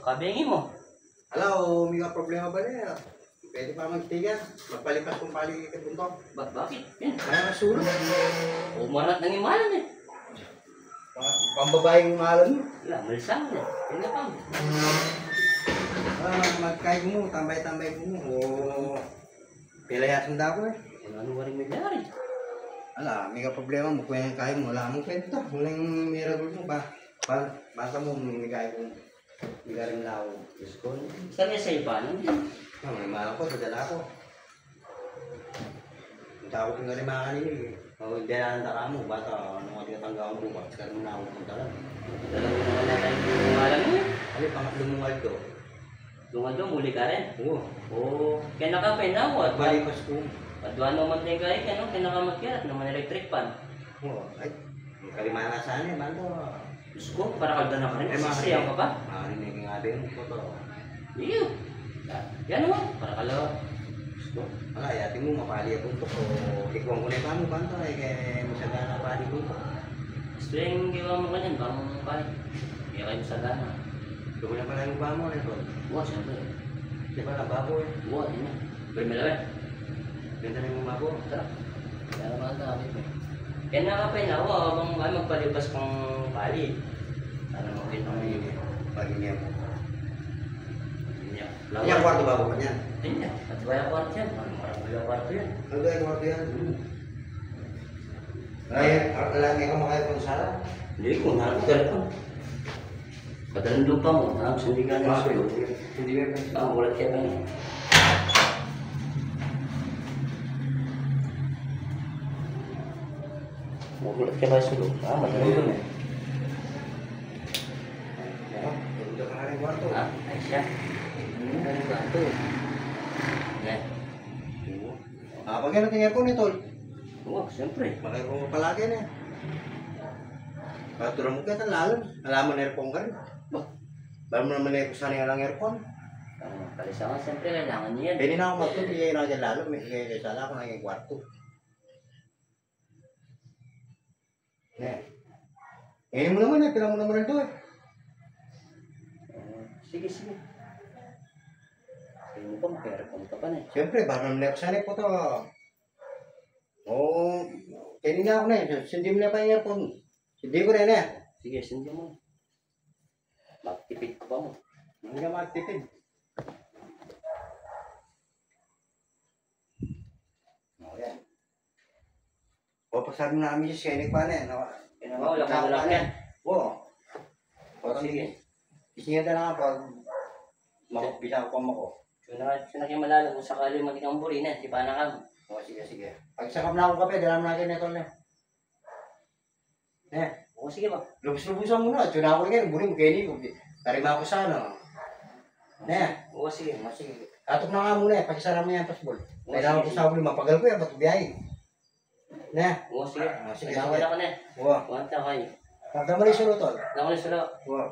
Kabingi mo. Hello, may ka problema ba niya? Pwede pa magtigan. Magpalipas kung paligid buntok. Bakit? Yan. Kaya masulog. Umanat ng imalan eh. Pambabae yung malam mo. Wala, malisang na. Tingnan pa mo. Magkain mo, tambay-tambay mo. O pilayasan da ako eh. Ano waring magyari? Ala, may ka problema mo. Kung yung kain mo, wala mong kwento. Walang miracle mo ba? Basta mo, may kain mo. Hindi ka rin lao. Diyos ko. Saan niya sa iba? Ano yan? May mahal ko, sadala ko. Ang tawag ko nga rin mga kanina eh. O, hindi na nandaka mo. Bata, ano nga tinatanggawan mo ba? Kasi mo na ako kung talang. Dalawa naman natin yung imalan mo. Ano yung pangatlong mo waldo? Lungan doon, muli ka rin. Oo. Oo. Kaya nakapay na ako. Balipas ko. At doon naman tayo kahit ano, kaya nakamagkirat naman electric pan. Oo. Ay, kalimana sana eh. Bando. Diyos ko, para kalda na ka rin. Eh, mga Sisiyaw ka pa? Marinig nga din ko to. Iyo. Yan naman, para kalawa. Diyos ko. Wala, yatin mo, mapali ako ito. O, ikuang ko na yung pamo, banto eh. Kaya masagana pali ko ito. Gusto yung gawa mo kanyan, bang balik. Kaya kayo sa gana. Ito ko na pala yung pamo na ito. Buwa, siyempre. Di ba na babo eh. Buwa, yun na. Pero malawin. Ganda na yung babo. Sarap. Kaya naman ang dami ko. Kaya nakapay na ako, habang magpalipas kong pali. Sana makita mo yun eh. Pagi niya mo. Niya. Yung kwarto babo ka niyan. Niya. At kaya kwarto yan. Parang wala kwarto yan. Ano ba yung kwarto yan? Ay, lagi ka makaya kung sara. Hindi ko, nakakagala ko. Padalang lupa mo, sindi ka na sa iyo. Hindi ba? Wala siya ba niya. Magulat ka ba sa loob? Madalang doon eh. Ito ka na rin kwarto. Ay siya. Ano ba ito? Yan. Pag yan ang aircon ito. Oo, siyempre. Makaya ko palagi na. Pagtura mo kita lalo. Alaman aircon ka rin. Baru mo naman na kusan yung aircon. Kalisangan, siyempre kailangan niya yan. Pwede na ako magtutiyay na dyan lalo. May sala ako naging kwarto. Ngayon mo naman eh. Pilang mo naman ito eh. Sige, sige. Sige mo pa, makirapon ka pa na eh. Siyempre, baru naman ako sanay po ito. Oo. Kanina ako na eh. Sindi mo na pa yung aircon. Sindi ko na eh. Sige, sindi mo. Magtipid ko pa mo. Hindi ka magtipid. O yan. O, pasabi na kami siya siya pa na eh. Wala ka lang yan. Oo. O, sige. Isingat na lang pag makapisa ko mo ko. Siya na malala kung sakali maging ang buri na, si Panakam. O, sige, sige. Pag sakap na akong kape, dalam natin ito na. O, sige ba? Lubos-lubusan mo na. Tuna ako ngayon, buring kaya ko. Tarima ko sana. O, sige. Sige. Atok na nga muna eh. Pakisara mo yan, pasbol. Kailangan ko sa huli, mapagal ko yan, patubiyahin. O, sige. Sige, Wala ka na. Oo. Wanta kayo. Pagdamali sulotol. Wala ka na sila. Oo.